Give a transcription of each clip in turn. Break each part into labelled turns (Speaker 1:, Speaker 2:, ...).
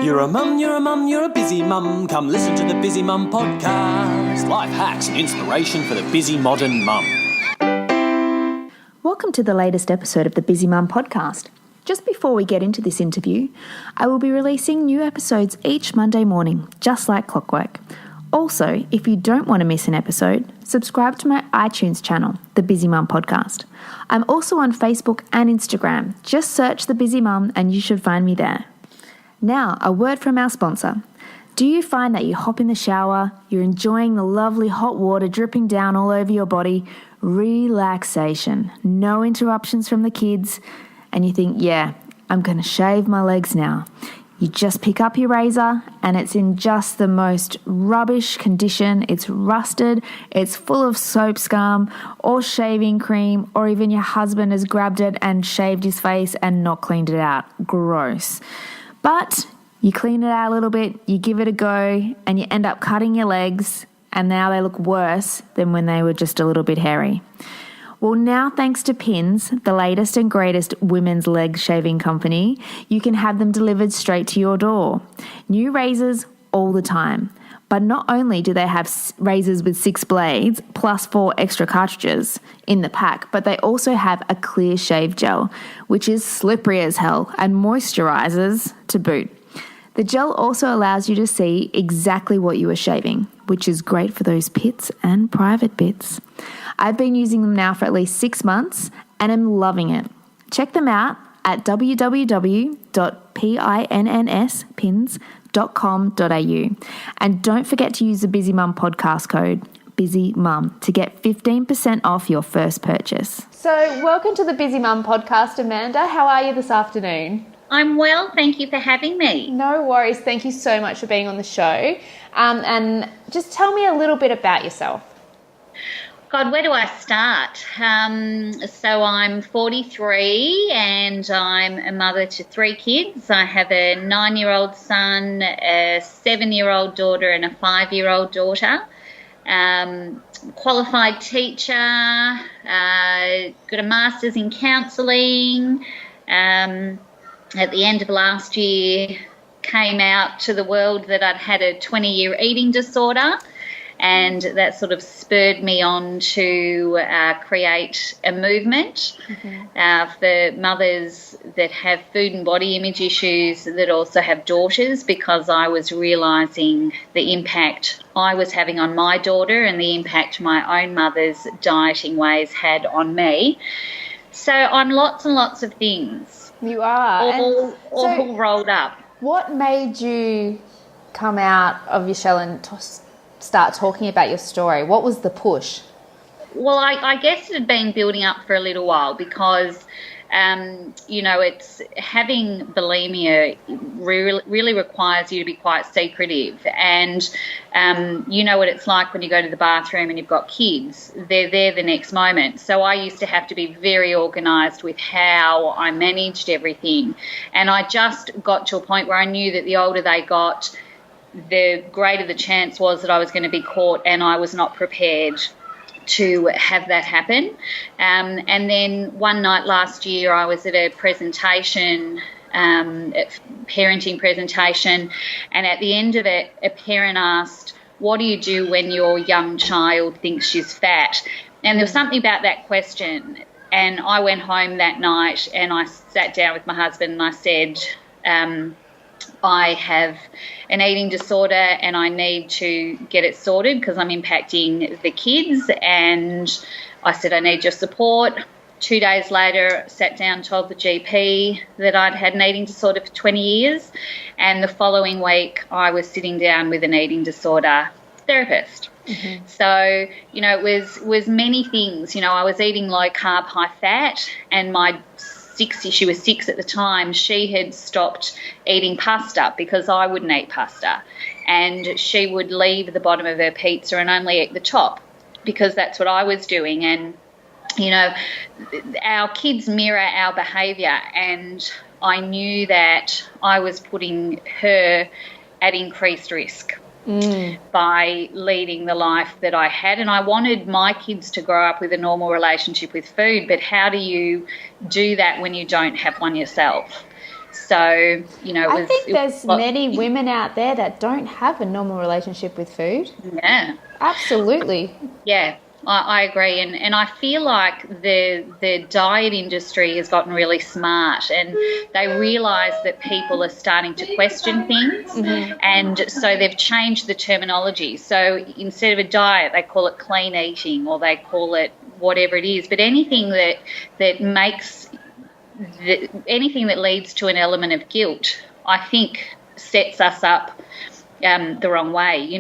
Speaker 1: You're a mum, you're a mum, you're a busy mum. Come listen to the Busy Mum podcast. Life hacks and inspiration for the busy modern mum.
Speaker 2: Welcome to the latest episode of the Busy Mum podcast. Just before we get into this interview, I will be releasing new episodes each Monday morning, just like clockwork. Also, if you don't want to miss an episode, subscribe to my iTunes channel, The Busy Mum Podcast. I'm also on Facebook and Instagram. Just search The Busy Mum and you should find me there. Now, a word from our sponsor. Do you find that you hop in the shower, you're enjoying the lovely hot water dripping down all over your body, relaxation, no interruptions from the kids, and you think, yeah, I'm going to shave my legs now? You just pick up your razor and it's in just the most rubbish condition. It's rusted, it's full of soap scum or shaving cream, or even your husband has grabbed it and shaved his face and not cleaned it out. Gross. But you clean it out a little bit, you give it a go, and you end up cutting your legs, and now they look worse than when they were just a little bit hairy. Well, now thanks to Pins, the latest and greatest women's leg shaving company, you can have them delivered straight to your door. New razors all the time. But not only do they have razors with 6 blades plus 4 extra cartridges in the pack, but they also have a clear shave gel, which is slippery as hell and moisturizes to boot. The gel also allows you to see exactly what you are shaving, which is great for those pits and private bits. I've been using them now for at least 6 months and am loving it. Check them out at www.pinnspins.com.au. And don't forget to use the Busy Mum podcast code, Busy Mum, to get 15% off your first purchase. So welcome to the Busy Mum podcast, Amanda. How are you this afternoon?
Speaker 3: I'm well, thank you for having me.
Speaker 2: No worries. Thank you so much for being on the show. And just tell me a little bit about yourself.
Speaker 3: God, where do I start? So I'm 43 and I'm a mother to 3 kids. I have a 9-year-old son, a 7-year-old daughter and a 5-year-old daughter. Qualified teacher, got a master's in counselling. At the end of last year, came out to the world that I'd had a 20-year eating disorder. And that sort of spurred me on to create a movement for mothers that have food and body image issues that also have daughters, because I was realising the impact I was having on my daughter and the impact my own mother's dieting ways had on me. So I'm lots and lots of things.
Speaker 2: You are.
Speaker 3: All rolled up.
Speaker 2: What made you come out of your shell and start talking about your story? What was the push?
Speaker 3: Well, I guess it had been building up for a little while because, it's having bulimia really requires you to be quite secretive. And you know what it's like when you go to the bathroom and you've got kids. They're there the next moment. So I used to have to be very organised with how I managed everything. And I just got to a point where I knew that the older they got, the greater the chance was that I was going to be caught, and I was not prepared to have that happen. And then one night last year I was at a presentation, a parenting presentation, and at the end of it a parent asked, what do you do when your young child thinks she's fat? And there was something about that question, and I went home that night and I sat down with my husband and I said, I have an eating disorder and I need to get it sorted because I'm impacting the kids, and I said I need your support. 2 days later, sat down, told the GP that I'd had an eating disorder for 20 years, and the following week I was sitting down with an eating disorder therapist. Mm-hmm. So, it was many things. I was eating low carb, high fat, and she was 6 at the time, she had stopped eating pasta because I wouldn't eat pasta, and she would leave the bottom of her pizza and only eat the top because that's what I was doing. And our kids mirror our behaviour, and I knew that I was putting her at increased risk by leading the life that I had. And I wanted my kids to grow up with a normal relationship with food, but how do you do that when you don't have one yourself? So,
Speaker 2: I think there's many women out there that don't have a normal relationship with food.
Speaker 3: Yeah.
Speaker 2: Absolutely.
Speaker 3: Yeah, I agree. And I feel like the diet industry has gotten really smart, and they realise that people are starting to question things. And so they've changed the terminology. So instead of a diet, they call it clean eating, or they call it whatever it is. But anything that makes anything that leads to an element of guilt, I think, sets us up the wrong way.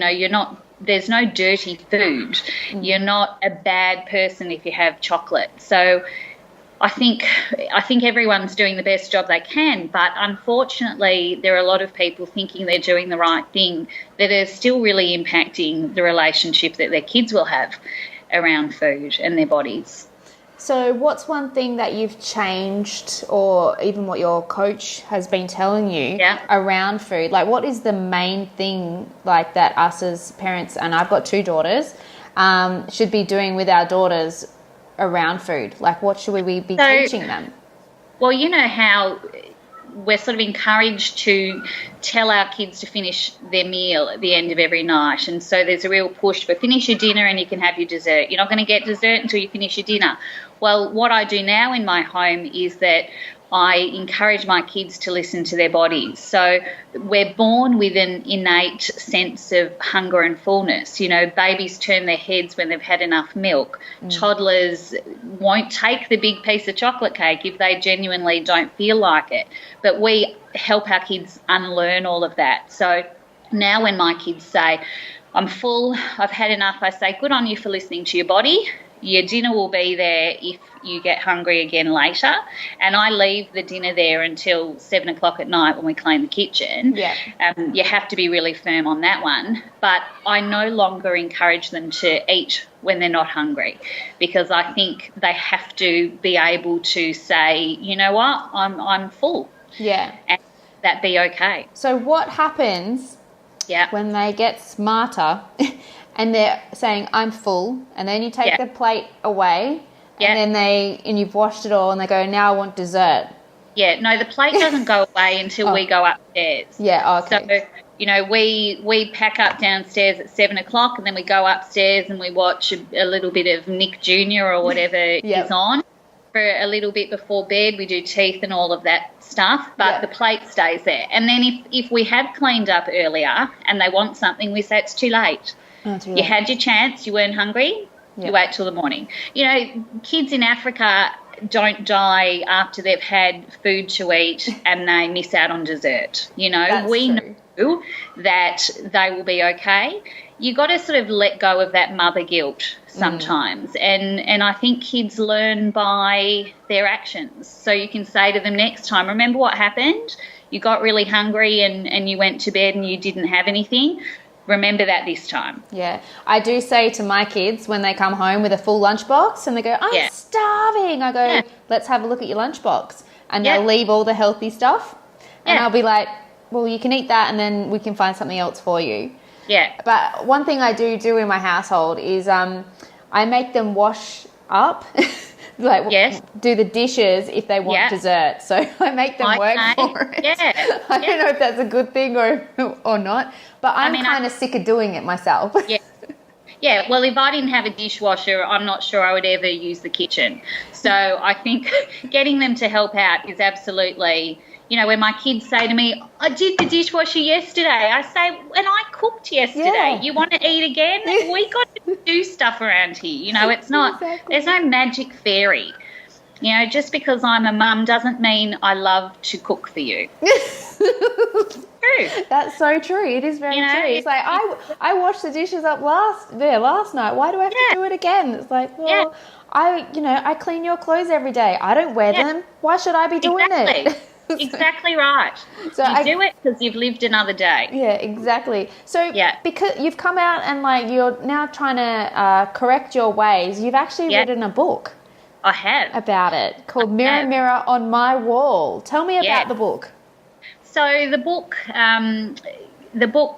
Speaker 3: There's no dirty food. You're not a bad person if you have chocolate. So I think everyone's doing the best job they can, but unfortunately there are a lot of people thinking they're doing the right thing that are still really impacting the relationship that their kids will have around food and their bodies.
Speaker 2: So what's one thing that you've changed, or even what your coach has been telling you around food? Like, what is the main thing like that us as parents, and I've got 2 daughters, should be doing with our daughters around food? Like, what should we be teaching them?
Speaker 3: Well, you know how we're sort of encouraged to tell our kids to finish their meal at the end of every night. And so there's a real push for finish your dinner and you can have your dessert. You're not going to get dessert until you finish your dinner. Well, what I do now in my home is that I encourage my kids to listen to their bodies. So we're born with an innate sense of hunger and fullness. Babies turn their heads when they've had enough milk. Toddlers won't take the big piece of chocolate cake if they genuinely don't feel like it. But we help our kids unlearn all of that. So now when my kids say, I'm full, I've had enough, I say, good on you for listening to your body. Your dinner will be there if you get hungry again later. And I leave the dinner there until 7 o'clock at night when we clean the kitchen.
Speaker 2: Yeah.
Speaker 3: You have to be really firm on that one. But I no longer encourage them to eat when they're not hungry, because I think they have to be able to say, you know what, I'm full.
Speaker 2: Yeah.
Speaker 3: And that be okay.
Speaker 2: So what happens when they get smarter and they're saying, I'm full, and then you take the plate away, and then you've washed it all, and they go, now I want dessert?
Speaker 3: Yeah, no, the plate doesn't go away until we go upstairs.
Speaker 2: Yeah, okay.
Speaker 3: So, we pack up downstairs at 7 o'clock, and then we go upstairs and we watch a little bit of Nick Jr. or whatever is on for a little bit before bed. We do teeth and all of that stuff, but the plate stays there. And then if we have cleaned up earlier and they want something, we say it's too late. You had your chance, you weren't hungry, you wait till the morning. Kids in Africa don't die after they've had food to eat and they miss out on dessert. We know that they will be okay. You got to sort of let go of that mother guilt sometimes. And I think kids learn by their actions. So you can say to them next time, remember what happened? You got really hungry and you went to bed and you didn't have anything. Remember that this time.
Speaker 2: Yeah. I do say to my kids when they come home with a full lunchbox and they go, I'm starving. I go, let's have a look at your lunchbox. And they'll leave all the healthy stuff. And I'll be like, well, you can eat that and then we can find something else for you.
Speaker 3: Yeah.
Speaker 2: But one thing I do in my household is I make them wash up. Do the dishes if they want dessert. So I make them work for it.
Speaker 3: Yeah.
Speaker 2: I don't know if that's a good thing or not, but I'm kind of sick of doing it myself.
Speaker 3: Yeah. Yeah, well, if I didn't have a dishwasher, I'm not sure I would ever use the kitchen. So I think getting them to help out is absolutely, when my kids say to me, I did the dishwasher yesterday, I say, and I cooked yesterday.
Speaker 2: Yeah.
Speaker 3: You want to eat again? We got to do stuff around here. It's not, there's no magic fairy. Just because I'm a mum doesn't mean I love to cook for you. True.
Speaker 2: That's so true. It is very true. It's like I washed the dishes up last night. Why do I have to do it again? It's like, well, I clean your clothes every day. I don't wear them. Why should I be doing it?
Speaker 3: Exactly right. So you do it because you've lived another day.
Speaker 2: Yeah, exactly. So because you've come out and you're now trying to correct your ways, you've actually written a book.
Speaker 3: I have.
Speaker 2: About it, called Mirror, Mirror on My Wall. Tell me about the book.
Speaker 3: So the book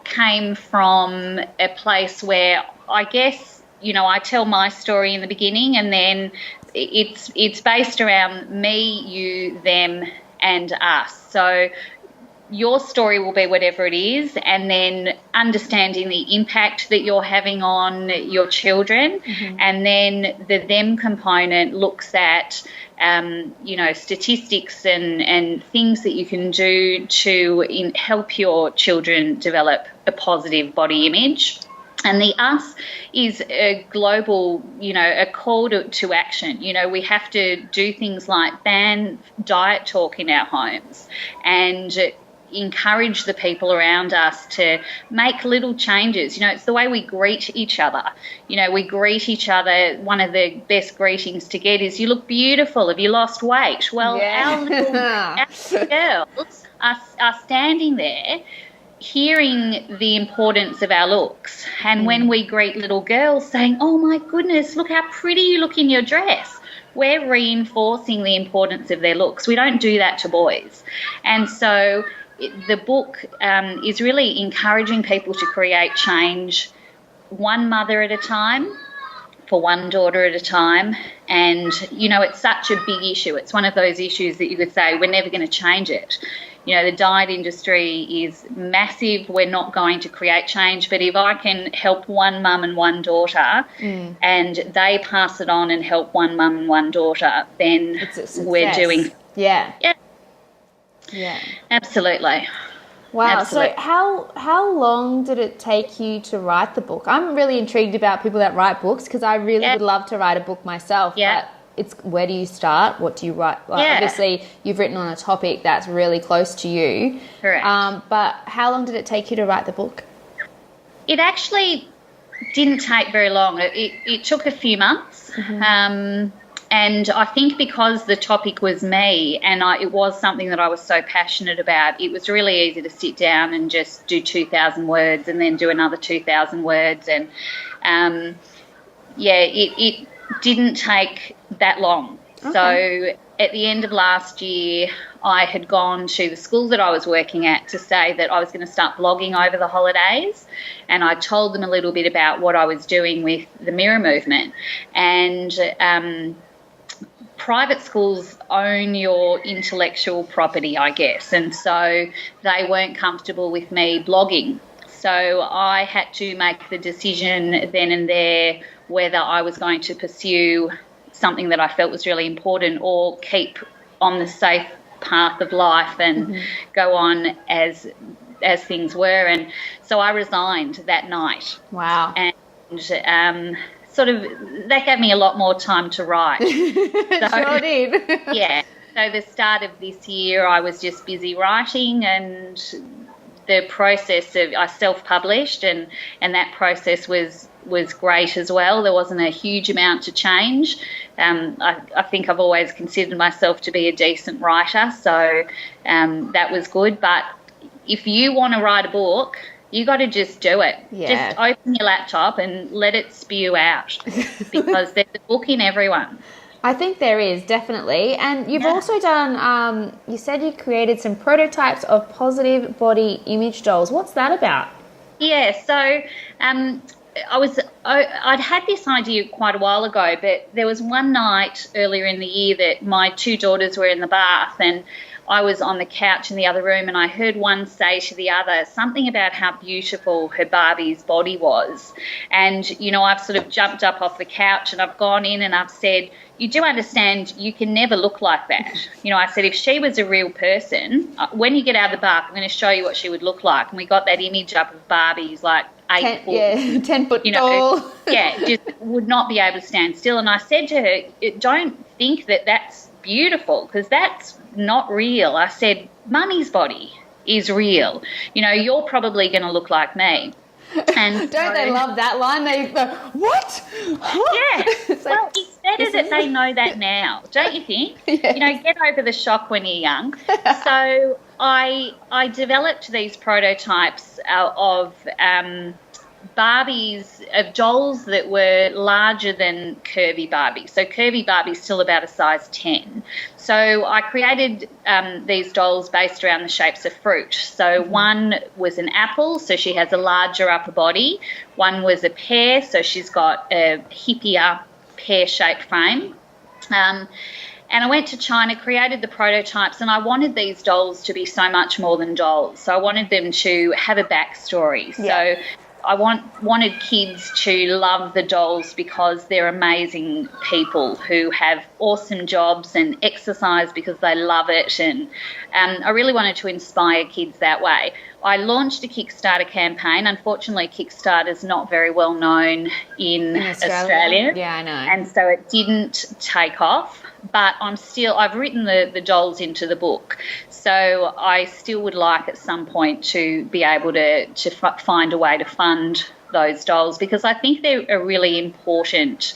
Speaker 3: came from a place where I guess, I tell my story in the beginning and then it's based around me, you, them and us. So your story will be whatever it is, and then understanding the impact that you're having on your children. And then the them component looks at statistics and things that you can do to help your children develop a positive body image. And the us is a global, a call to action. We have to do things like ban diet talk in our homes and encourage the people around us to make little changes. It's the way we greet each other. We greet each other. One of the best greetings to get is, "You look beautiful. Have you lost weight?" Well, our little girls are standing there hearing the importance of our looks. And when we greet little girls saying, "Oh my goodness, look how pretty you look in your dress," we're reinforcing the importance of their looks. We don't do that to boys. And so the book is really encouraging people to create change one mother at a time, for one daughter at a time. And, it's such a big issue. It's one of those issues that you could say we're never going to change it. The diet industry is massive. We're not going to create change. But if I can help one mum and one daughter and they pass it on and help one mum and one daughter, then we're doing...
Speaker 2: Yeah.
Speaker 3: Yeah, absolutely.
Speaker 2: Wow.
Speaker 3: Absolutely.
Speaker 2: So how long did it take you to write the book? I'm really intrigued about people that write books, because I really would love to write a book myself.
Speaker 3: Yeah.
Speaker 2: But it's, where do you start? What do you write? Obviously, you've written on a topic that's really close to you.
Speaker 3: Correct.
Speaker 2: But how long did it take you to write the book?
Speaker 3: It actually didn't take very long. It took a few months. And I think because the topic was me and it was something that I was so passionate about, it was really easy to sit down and just do 2,000 words and then do another 2,000 words. And, it didn't take that long. Okay. So at the end of last year, I had gone to the school that I was working at to say that I was going to start blogging over the holidays, and I told them a little bit about what I was doing with the Mirror movement. And private schools own your intellectual property, I guess, and so they weren't comfortable with me blogging. So I had to make the decision then and there whether I was going to pursue something that I felt was really important or keep on the safe path of life and go on as things were. And so I resigned that night.
Speaker 2: Wow.
Speaker 3: And that gave me a lot more time to write.
Speaker 2: Sure did.
Speaker 3: Yeah. So the start of this year, I was just busy writing, and the process of I self-published, and that process was great as well. There wasn't a huge amount to change. I think I've always considered myself to be a decent writer, so that was good. But if you want to write a book, you got to just do it.
Speaker 2: Yeah.
Speaker 3: Just open your laptop and let it spew out, because there's a book in everyone.
Speaker 2: I think there is, definitely. And you've also done, you said you created some prototypes of positive body image dolls. What's that about?
Speaker 3: Yeah, so I'd had this idea quite a while ago, but there was one night earlier in the year that my two daughters were in the bath, and I was on the couch in the other room, and I heard one say to the other something about how beautiful her Barbie's body was. And, I've sort of jumped up off the couch and I've gone in and I've said, you do understand you can never look like that. I said, if she was a real8 when you get out of the bath, I'm going to show you what she would look like. And we got that image up of Barbie's like 8 foot.
Speaker 2: Yeah, 10 foot tall.
Speaker 3: Just would not be able to stand still. And I said to her, don't think that that's beautiful, because that's not real. I said, Mummy's body is real. You're probably going to look like me. And
Speaker 2: don't they love that line? They go, what?
Speaker 3: Yeah. Well, it's better that they know that now, don't you think?
Speaker 2: Yes.
Speaker 3: Get over the shock when you're young. So I developed these prototypes of Barbies, of dolls that were larger than curvy Barbie. So curvy Barbie's still about a size 10. So I created these dolls based around the shapes of fruit. So one was an apple, so she has a larger upper body. One was a pear, so she's got a hippier pear-shaped frame. And I went to China, created the prototypes, and I wanted these dolls to be so much more than dolls. So I wanted them to have a backstory.
Speaker 2: Yeah.
Speaker 3: So I wanted kids to love the dolls because they're amazing people who have awesome jobs and exercise because they love it. And I really wanted to inspire kids that way. I launched a Kickstarter campaign. Unfortunately, Kickstarter's not very well known in Australia.
Speaker 2: Yeah, I know.
Speaker 3: And so it didn't take off. But I've written the dolls into the book. So I still would like at some point to be able to find a way to fund those dolls, because I think they're a really important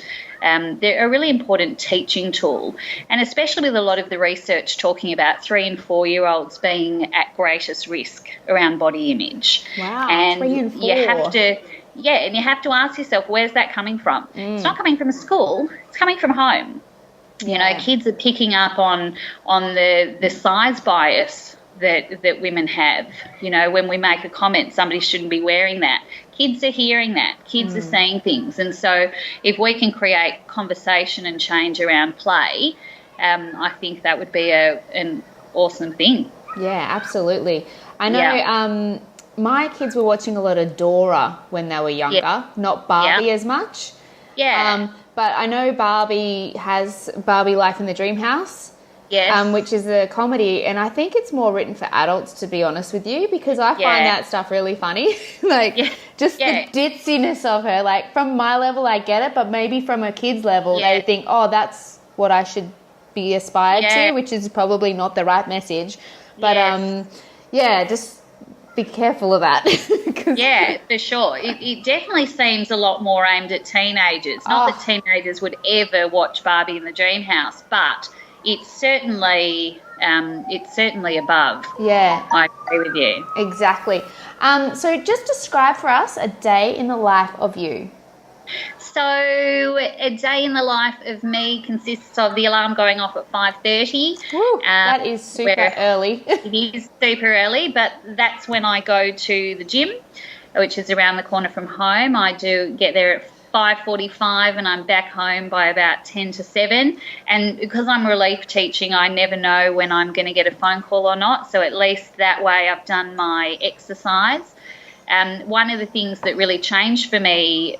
Speaker 3: teaching tool, and especially with a lot of the research talking about 3 and 4 year olds being at greatest risk around body image.
Speaker 2: Wow,
Speaker 3: and
Speaker 2: 3 and 4.
Speaker 3: You have to ask yourself, where's that coming from? It's not coming from school, it's coming from home. You know, kids are picking up on the size bias that women have. You know, when we make a comment, somebody shouldn't be wearing that. Kids are hearing that. Kids are saying things. And so if we can create conversation and change around play, I think that would be an awesome thing.
Speaker 2: Yeah, absolutely. I know my kids were watching a lot of Dora when they were younger, not Barbie as much.
Speaker 3: Yeah.
Speaker 2: But I know Barbie has Barbie Life in the Dream House, which is a comedy, and I think it's more written for adults, to be honest with you, because I find that stuff really funny. The ditziness of her. Like, from my level, I get it, but maybe from a kid's level, they think, oh, that's what I should be aspired to, which is probably not the right message. But, just be careful of that.
Speaker 3: Yeah, for sure. It definitely seems a lot more aimed at teenagers. Not that teenagers would ever watch Barbie in the Dream House, but it's certainly above.
Speaker 2: Yeah.
Speaker 3: I agree with you.
Speaker 2: Exactly. So just describe for us a day in the life of you.
Speaker 3: So a day in the life of me consists of the alarm going off at 5:30.
Speaker 2: That is super early.
Speaker 3: It is super early, but that's when I go to the gym, which is around the corner from home. I do get there at 5:45 and I'm back home by about 10 to 7. And because I'm relief teaching, I never know when I'm going to get a phone call or not. So at least that way I've done my exercise. One of the things that really changed for me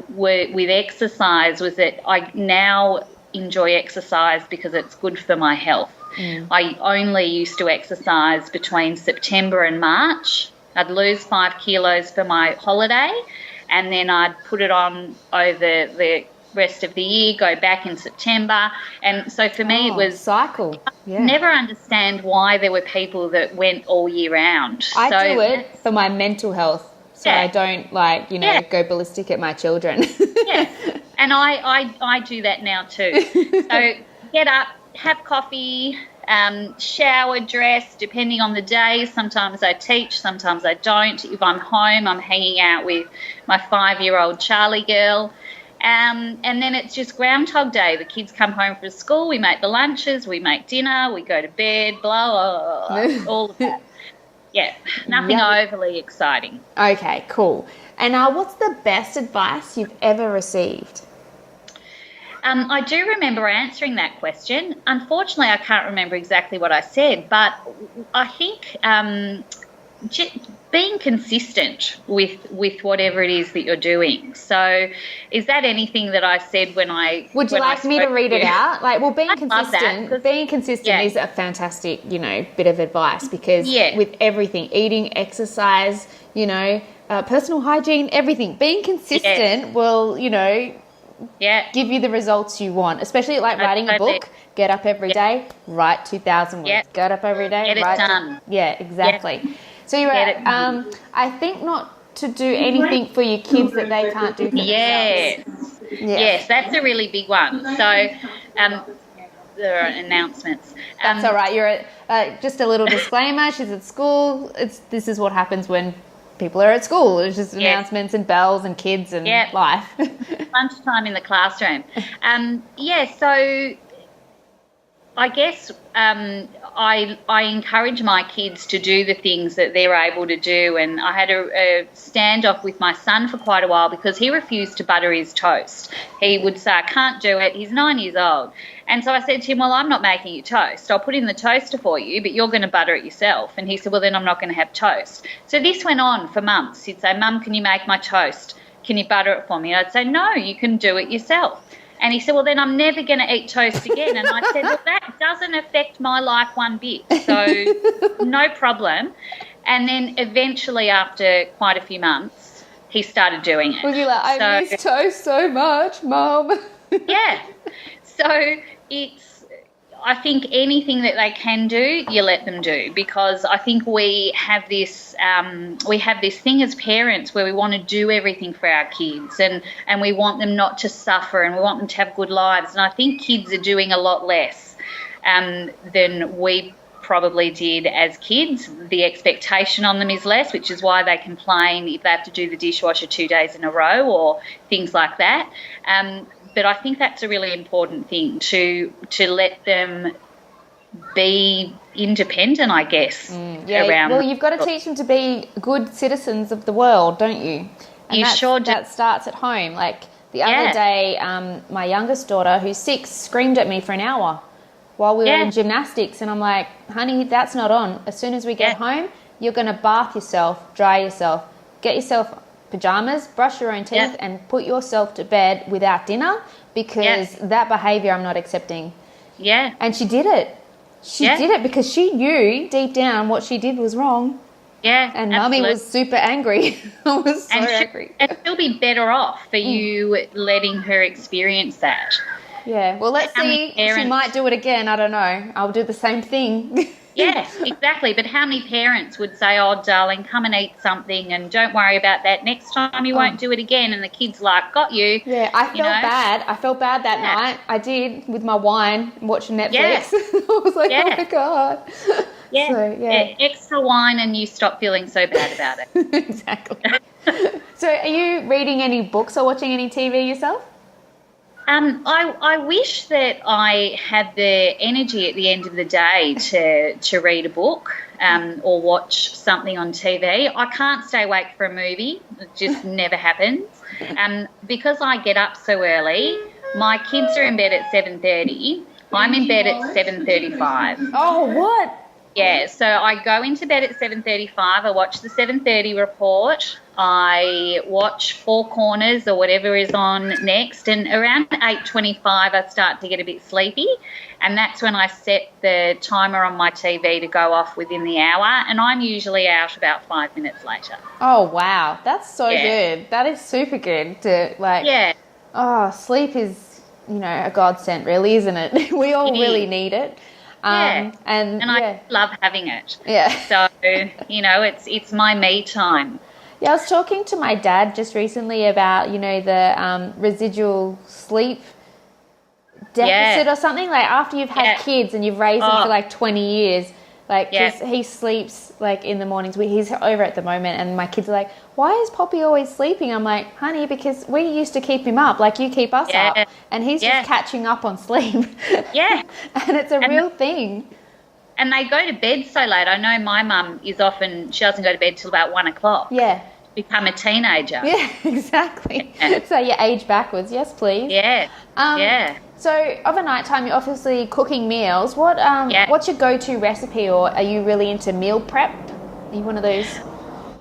Speaker 3: with exercise was that I now enjoy exercise because it's good for my health. I only used to exercise between September and March. I'd lose 5 kilos for my holiday, and then I'd put it on over the rest of the year, go back in September. And so for me it was
Speaker 2: cycle.
Speaker 3: Never understand why there were people that went all year round.
Speaker 2: I do it for my mental health. So I don't go ballistic at my children.
Speaker 3: And I do that now too. So get up, have coffee, shower, dress, depending on the day. Sometimes I teach, sometimes I don't. If I'm home, I'm hanging out with my 5-year-old Charlie girl. And then it's just Groundhog Day. The kids come home from school, we make the lunches, we make dinner, we go to bed, blah, blah, blah, all of that. Yeah, nothing overly exciting.
Speaker 2: Okay, cool. And what's the best advice you've ever received?
Speaker 3: I do remember answering that question. Unfortunately, I can't remember exactly what I said, but I think being consistent with whatever it is that you're doing. So is that anything that I said when I...
Speaker 2: Would you like me to read it out? Being consistent is a fantastic, bit of advice, because with everything, eating, exercise, personal hygiene, everything, being consistent will, give you the results you want, especially like writing a book. Get up every day, write 2,000 words. Get up every day,
Speaker 3: get it done.
Speaker 2: Exactly. So you're I think not to do anything for your kids that they can't do for themselves. Yes, that's a really big one. So there are announcements. That's all right. You're just a little disclaimer. She's at school. This is what happens when people are at school. It's just announcements and bells and kids and life.
Speaker 3: Lunchtime in the classroom. So I guess I encourage my kids to do the things that they're able to do, and I had a standoff with my son for quite a while because he refused to butter his toast. He would say, I can't do it. He's 9 years old. And so I said to him, well, I'm not making you toast. I'll put in the toaster for you, but you're going to butter it yourself. And he said, well, then I'm not going to have toast. So this went on for months. He'd say, Mum, can you make my toast? Can you butter it for me? And I'd say, no, you can do it yourself. And he said, well, then I'm never going to eat toast again. And I said, well, that doesn't affect my life one bit, so no problem. And then eventually, after quite a few months, he started doing it.
Speaker 2: Was he like, I miss toast so much, Mum?
Speaker 3: Yeah. So I think anything that they can do, you let them do, because I think we have this thing as parents where we want to do everything for our kids and we want them not to suffer and we want them to have good lives. And I think kids are doing a lot less than we probably did as kids. The expectation on them is less, which is why they complain if they have to do the dishwasher 2 days in a row or things like that. But I think that's a really important thing, to let them be independent, I guess.
Speaker 2: Well, you've got to teach them to be good citizens of the world, don't you? And
Speaker 3: you sure do.
Speaker 2: That starts at home. Like the other day, my youngest daughter, who's 6, screamed at me for an hour while we were in gymnastics. And I'm like, honey, that's not on. As soon as we get home, you're going to bath yourself, dry yourself, get yourself pajamas, brush your own teeth and put yourself to bed without dinner, because that behaviour I'm not accepting. Yeah. And she did it. She did it because she knew deep down what she did was wrong.
Speaker 3: Yeah.
Speaker 2: And Mummy was super angry. I was so angry.
Speaker 3: And she'll be better off for you letting her experience that.
Speaker 2: Yeah. Well, let's see. She might do it again. I don't know. I'll do the same thing.
Speaker 3: Yeah, exactly. But how many parents would say, oh, darling, come and eat something and don't worry about that. Next time you won't do it again. And the kid's like, got you.
Speaker 2: Yeah, I felt bad. I felt bad that night. I did, with my wine, watching Netflix. Yeah. I was like, oh, my God.
Speaker 3: Yeah. So, extra wine and you stop feeling so bad about it.
Speaker 2: Exactly. So are you reading any books or watching any TV yourself?
Speaker 3: I wish that I had the energy at the end of the day to read a book or watch something on TV. I can't stay awake for a movie. It just never happens. Because I get up so early, my kids are in bed at 7:30. I'm in bed at 7:35.
Speaker 2: Oh, what?
Speaker 3: Yeah, so I go into bed at 7:35. I watch the 7:30 report. I watch Four Corners or whatever is on next, and around 8:25 I start to get a bit sleepy, and that's when I set the timer on my TV to go off within the hour, and I'm usually out about 5 minutes later.
Speaker 2: Oh, wow. That's so good. That is super good to, like... Yeah. Oh, sleep is, a godsend, really, isn't it? We all really need it.
Speaker 3: And I love having it.
Speaker 2: Yeah.
Speaker 3: So, it's my me time.
Speaker 2: Yeah, I was talking to my dad just recently about, the residual sleep deficit or something. Like after you've had kids and you've raised them for like 20 years, like 'cause he sleeps like in the mornings. He's over at the moment, and my kids are like, "Why is Poppy always sleeping?" I'm like, "Honey, because we used to keep him up like you keep us up, and he's just catching up on sleep." Yeah, and it's a real thing.
Speaker 3: And they go to bed so late. I know my mum she doesn't go to bed till about 1 o'clock. Yeah. Become a teenager.
Speaker 2: Yeah, exactly. Yeah. So you age backwards. Yes, please.
Speaker 3: Yeah.
Speaker 2: So over night time, you're obviously cooking meals. What's your go-to recipe, or are you really into meal prep? Are you one of those?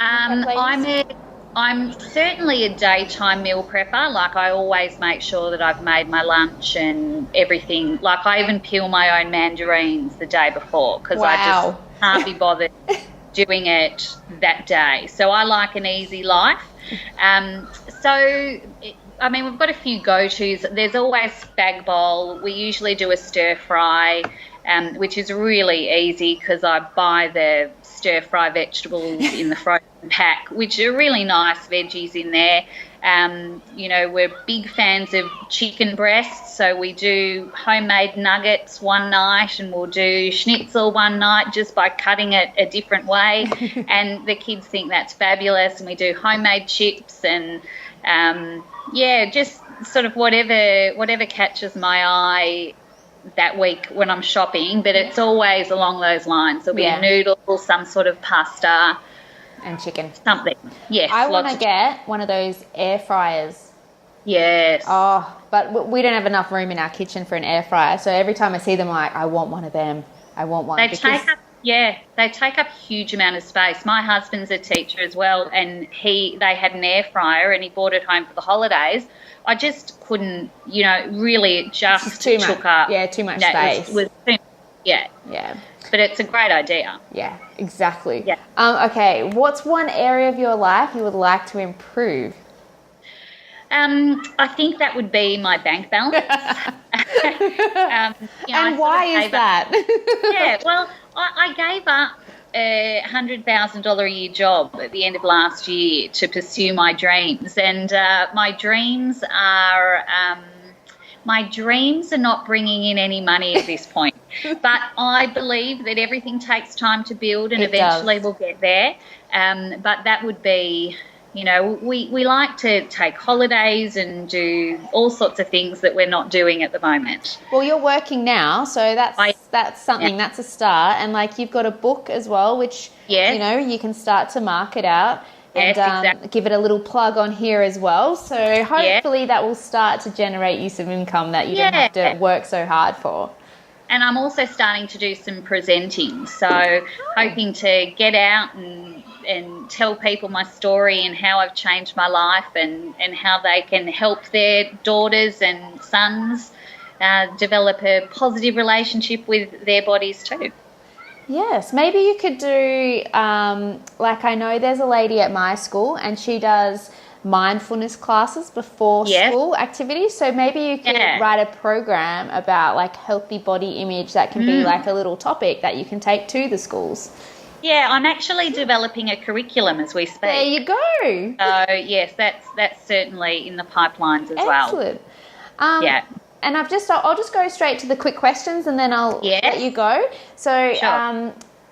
Speaker 3: I'm certainly a daytime meal prepper. Like I always make sure that I've made my lunch and everything. Like I even peel my own mandarins the day before because I just can't be bothered doing it that day. So I like an easy life. We've got a few go-tos. There's always spag bowl. We usually do a stir fry, which is really easy because I buy the stir fry vegetables in the frozen pack, which are really nice veggies in there. We're big fans of chicken breasts, so we do homemade nuggets one night and we'll do schnitzel one night just by cutting it a different way. And the kids think that's fabulous. And we do homemade chips and, just sort of whatever catches my eye that week when I'm shopping, but it's always along those lines. There'll be noodles, some sort of pasta.
Speaker 2: And chicken.
Speaker 3: Something. Yes.
Speaker 2: I want to get one of those air fryers.
Speaker 3: Yes.
Speaker 2: Oh, but we don't have enough room in our kitchen for an air fryer. So every time I see them, I'm like, I want one of them. I want one.
Speaker 3: They take up a huge amount of space. My husband's a teacher as well, and they had an air fryer and he brought it home for the holidays. I just couldn't, really it just took up.
Speaker 2: Yeah, too much space.
Speaker 3: It was too, yeah. But it's a great idea.
Speaker 2: Yeah, exactly.
Speaker 3: Yeah.
Speaker 2: Okay, what's one area of your life you would like to improve?
Speaker 3: I think that would be my bank balance.
Speaker 2: And why is that?
Speaker 3: I gave up a $100,000 a year job at the end of last year to pursue my dreams, and my dreams are not bringing in any money at this point. But I believe that everything takes time to build, and eventually we'll get there. But that would be. We like to take holidays and do all sorts of things that we're not doing at the moment.
Speaker 2: Well, you're working now, so that's something. That's a start. And you've got a book as well, which you can start to market out and give it a little plug on here as well. So hopefully that will start to generate you some income that you don't have to work so hard for.
Speaker 3: And I'm also starting to do some presenting, so hoping to get out and tell people my story and how I've changed my life and how they can help their daughters and sons develop a positive relationship with their bodies too.
Speaker 2: Yes, maybe you could do, I know there's a lady at my school and she does mindfulness classes before school activities, so maybe you could write a program about healthy body image that can be a little topic that you can take to the schools.
Speaker 3: Yeah, I'm actually developing a curriculum as we speak.
Speaker 2: There you go.
Speaker 3: So yes, that's certainly in the pipelines as well.
Speaker 2: Excellent. And I'll just go straight to the quick questions and then I'll let you go. So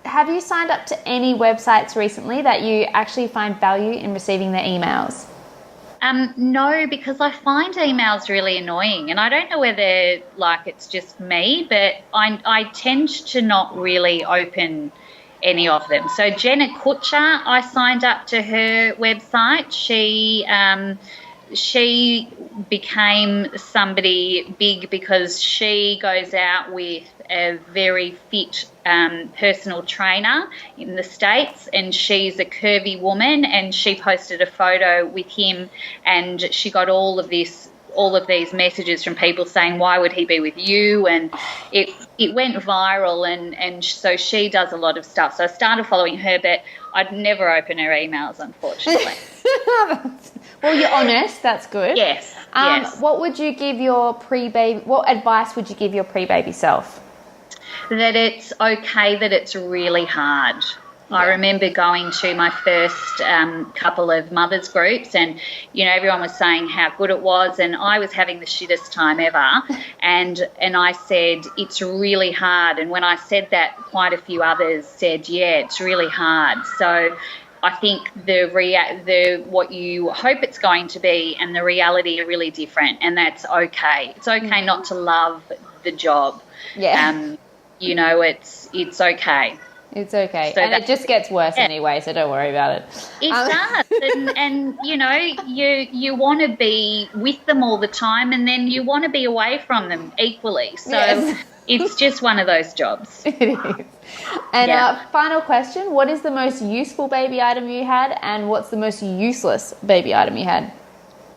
Speaker 2: have you signed up to any websites recently that you actually find value in receiving their emails?
Speaker 3: No, because I find emails really annoying, and I don't know whether it's just me, but I tend to not really open any of them. So Jenna Kutcher, I signed up to her website. She became somebody big because she goes out with a very fit personal trainer in the States, and she's a curvy woman, and she posted a photo with him, and she got all of these messages from people saying, why would he be with you? And it went viral, and so she does a lot of stuff. So I started following her, but I'd never open her emails, unfortunately.
Speaker 2: Well, you're honest. That's good.
Speaker 3: Yes.
Speaker 2: What would you give your pre-baby? What advice would you give your pre-baby self?
Speaker 3: That it's okay that it's really hard. Yeah. I remember going to my first couple of mothers groups, and everyone was saying how good it was, and I was having the shittest time ever. and I said it's really hard, and when I said that, quite a few others said, yeah, it's really hard. So I think what you hope it's going to be and the reality are really different, and that's okay. It's okay not to love the job.
Speaker 2: Yeah.
Speaker 3: It's okay.
Speaker 2: It's okay. So it just gets worse anyway, so don't worry about it.
Speaker 3: It does. And you want to be with them all the time, and then you want to be away from them equally. So it's just one of those jobs.
Speaker 2: It is. And final question, what is the most useful baby item you had, and what's the most useless baby item you had?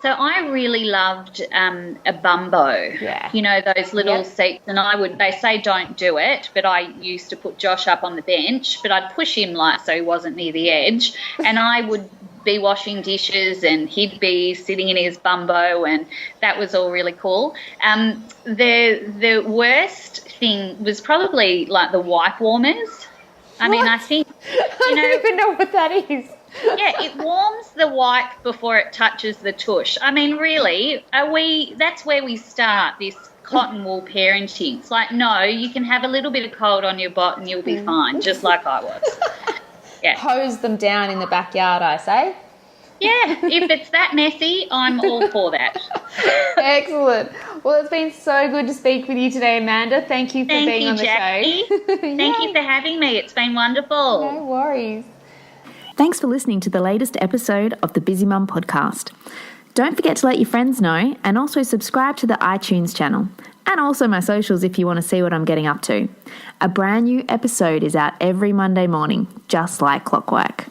Speaker 3: So I really loved a bumbo, those little seats, and they say don't do it, but I used to put Josh up on the bench, but I'd push him so he wasn't near the edge, and I would be washing dishes and he'd be sitting in his bumbo, and that was all really cool. The worst thing was probably the wipe warmers. I mean, I think,
Speaker 2: I don't even know what that is.
Speaker 3: Yeah, it warms the wipe before it touches the tush. I mean, really, that's where we start this cotton wool parenting. It's no, you can have a little bit of cold on your butt and you'll be fine, just like I was. Yeah.
Speaker 2: Hose them down in the backyard, I say.
Speaker 3: Yeah, if it's that messy, I'm all for that.
Speaker 2: Excellent. Well, it's been so good to speak with you today, Amanda. Thank you for being on the
Speaker 3: Jackee.
Speaker 2: show.
Speaker 3: Thank you for having me. It's been wonderful.
Speaker 2: No worries. Thanks for listening to the latest episode of the Busy Mum podcast. Don't forget to let your friends know and also subscribe to the iTunes channel and also my socials if you want to see what I'm getting up to. A brand new episode is out every Monday morning, just like clockwork.